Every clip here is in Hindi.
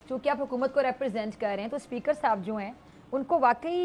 चूँकि आप हुकूमत को रिप्रेजेंट कर रहे हैं, तो स्पीकर साहब जो हैं उनको वाकई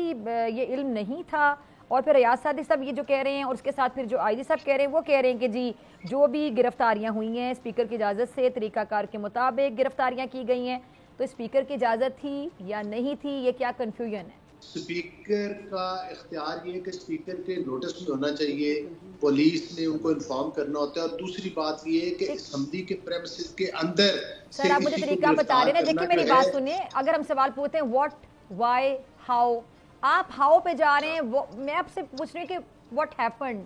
ये इल्म नहीं था, और फिर रियाज सादी साहब ये जो कह रहे हैं और उसके साथ फिर जो आईजी साहब कह रहे हैं वो कह रहे हैं कि जी जो भी गिरफ्तारियां हुई हैं स्पीकर की इजाज़त से तरीकाकार के मुताबिक गिरफ्तारियां की गई हैं, तो स्पीकर की इजाज़त थी या नहीं थी, ये क्या कन्फ्यूजन है? स्पीकर का इख्तियार ये कि स्पीकर के नोटिस में होना चाहिए, पुलिस ने उनको इन्फॉर्म करना होता है। और दूसरी बात ये है कि असेंबली के प्रेमिसेस के अंदर सर आप मुझे तरीका बता रहे हैं, देखिए मेरी बात सुनिए, अगर हम सवाल पूछते हैं व्हाट, व्हाई, हाउ, आप हाउ पे जा रहे हैं, मैं आपसे पूछ रही हूँ कि व्हाट हैपेंड,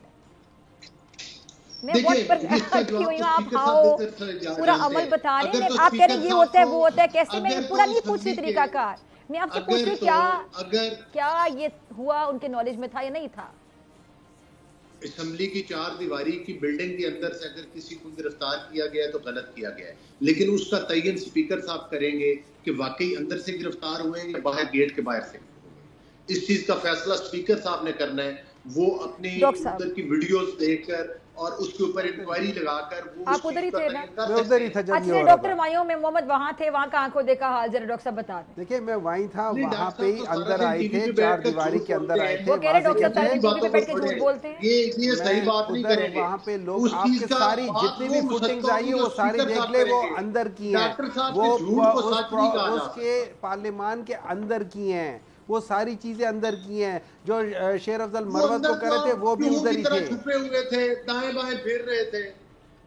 मैं व्हाट पर अटकी हुई हूँ, आप हाउ पूरा अमल बता रहे हैं, आप कह रहे हैं ये होता है वो होता है, कैसे? मैं पूरा नहीं पूछ रही तरीकाकार, मैं आपसे पूछ रही हूँ क्या ये हुआ उनके नॉलेज में था या नहीं था? असेंबली की 4 दीवारी की बिल्डिंग के अंदर से अगर किसी को गिरफ्तार किया गया है तो गलत किया गया है, लेकिन उसका तयन स्पीकर साहब करेंगे कि वाकई अंदर से गिरफ्तार हुए हैं या बाहर गेट के बाहर से। इस चीज का फैसला स्पीकर साहब ने करना है। वो अपनी उधर की वीडियोस देखकर और उसके ऊपर इंक्वायरी लगाकर वो आप उधर ही थे ना? मैं उधर ही था जब अच्छा डॉक्टर मायूं में मोहम्मद वहां थे, वहां का आंखों देखा हाल जरा डॉक्टर साहब बता दें। देखिए मैं वहीं था, वहां पे ही अंदर आए थे, 4 दीवारी के अंदर आए थे। वो कह रहे डॉक्टर साहब टीवी पे बैठ के झूठ बोलते हैं, ये सही बात नहीं करेंगे। वहां पे लोग आपके सारी जितनी भी फुटेज आई है वो सारी देख ले, वो अंदर की हैं, वो उसके पार्लियामान के अंदर की हैं, वो सारी चीजें अंदर की हैं। जो शेर अफजल मरवत को कर रहे थे वो भी उधर ही थे, छुपे हुए थे, दाएं बाएं फिर रहे थे।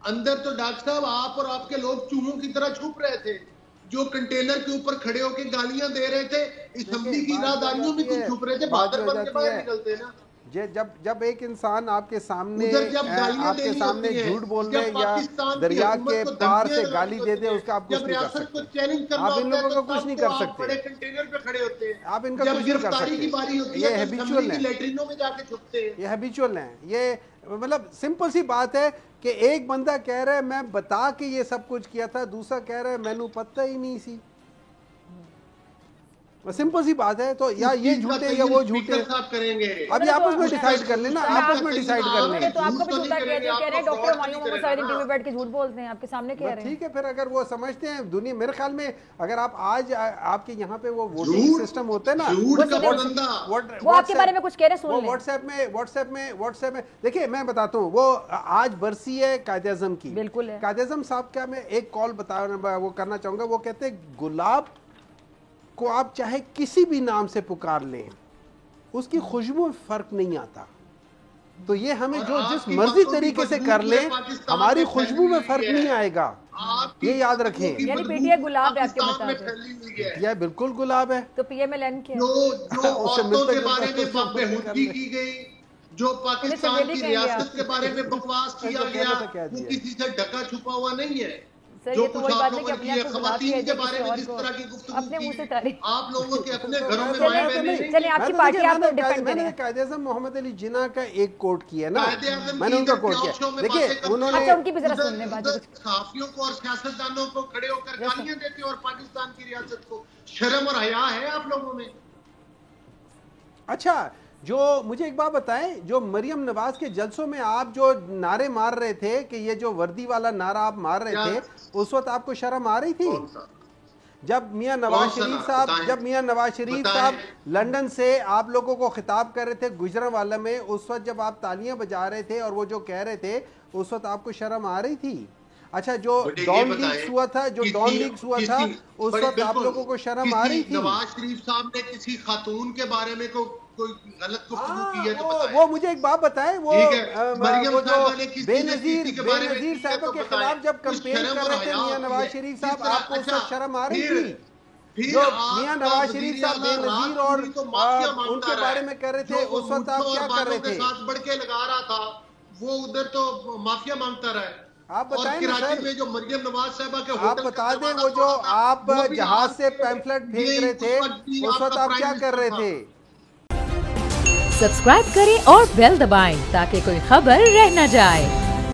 अंदर तो डॉक्टर साहब आप और आपके लोग चूहों की तरह छुप रहे थे, जो कंटेनर के ऊपर खड़े होकर गालियां दे रहे थे। असेंबली की राहदारियों में क्यों छुप रहे थे? बाहर बन के बाहर निकलते ना। जब एक इंसान आपके सामने झूठ बोल रहे या दरिया के पार से गाली दे दे, उसका आप कुछ नहीं कर सकते। आप इन लोगों का कुछ नहीं कर सकते, बड़े कंटेनर पे खड़े होते हैं। आप इनका कुछ नहीं कर सकते। ये हैबिचुअल है, लैट्रिनों में जाके छुपते हैं, ये हैबिचुअल है। ये मतलब सिंपल सी बात है कि एक बंदा कह रहा है मैं बता के ये सब कुछ किया था, दूसरा कह रहा है मैनू पता ही नहीं सी। सिंपल सी बात है। तो या ये झूठे या वो झूठे, अभी आपस में डिसाइड कर लेना, आपस में डिसाइड कर लेना। तो आपको भी झूठा कह रहे हैं डॉक्टर मायूं मोहम्मद सारे दिन टीवी पे बैठ के झूठ बोलते हैं, आपके सामने कह रहे हैं। ठीक है, फिर अगर वो समझते हैं दुनिया, मेरे ख्याल में अगर आप आज आपके यहाँ पे वो वोटिंग सिस्टम होता है ना, वो आपके बारे में कुछ कह रहे हैं, सुन लें। व्हाट्सएप में देखिए मैं बताता हूँ, वो आज बरसी है कायदे-ए-आज़म की, बिल्कुल है। कायदे-ए-आज़म साहब का मैं एक कॉल वो करना चाहूंगा। वो कहते हैं गुलाब को आप चाहे किसी भी नाम से पुकार लें, उसकी खुशबू में फर्क नहीं आता। तो ये हमें जो जिस मर्जी तरीके से कर ले, हमारी खुशबू में फर्क नहीं आएगा, ये याद रखें। यानी पीटीआई गुलाब है आपके मुताबिक? यह बिल्कुल गुलाब है। तो पीएमएलएन के उससे मिलते की गई, जो पाकिस्तान की रियासत के बारे में बकवास किया गया, वो किसी से ढका छुपा हुआ नहीं है। सर ये तो वही बात है कि अपने आप को ख़वातीन के बारे में जिस तरह की गुफ्तगू अपने मुंह से तारीफ, आप लोगों के अपने घरों में चलिए आपकी पार्टी आप लोग डिफेंड करें। मैंने कायदे-ए-आज़म मोहम्मद अली जिन्ना का एक कोट किया ना, मैंने उनका कोट किया। देखिए उन्होंने, अच्छा उनकी भी जरा सुन लें बात। सहाफियों को और सियासतदानों को खड़े होकर गालियां देते और पाकिस्तान की रियासत को शर्म और हया है आप लोगों में? अच्छा जो मुझे एक बात बताएं, जो मरियम नवाज के जलसों में आप जो नारे मार रहे थे कि ये जो वर्दी वाला नारा आप मार रहे थे, उस वक्त आपको शर्म आ रही थी? जब मियां नवाज शरीफ साहब लंदन से आप लोगों को खिताब कर रहे थे गुजरांवाला में, उस वक्त जब आप तालियां बजा रहे थे और वो जो कह रहे थे, उस वक्त आपको शर्म आ रही थी? अच्छा जो डॉन लीग्स हुआ था, उस वक्त आप लोगों को शर्म आ रही थी? नवाज शरीफ साहब ने किसी खातून के बारे में कोई गलत गुफ्तगू की है तो बताएं। वो मुझे एक बात बताएं, वो जो बेनजीर साहब के खिलाफ जब कंपेन कर रहे थे मियां नवाज शरीफ साहब, आपको उस वक्त शर्म आ रही थी? जो मियां नवाज शरीफ साहब बेनजीर और उनके बारे में कर रहे थे, उस वक्त आप क्या कर रहे थे? बढ़ के लगा रहा था, वो उधर तो माफिया मांगता रहा है। आप बताएं ना सर, में जो मरियम नवाज साहबा के आप बता दें, वो जो आप जहाज से पैम्फलेट फेंक रहे थे, उस वक्त आप क्या कर रहे थे? सब्सक्राइब करें और बेल दबाएं ताकि कोई खबर रह न जाए।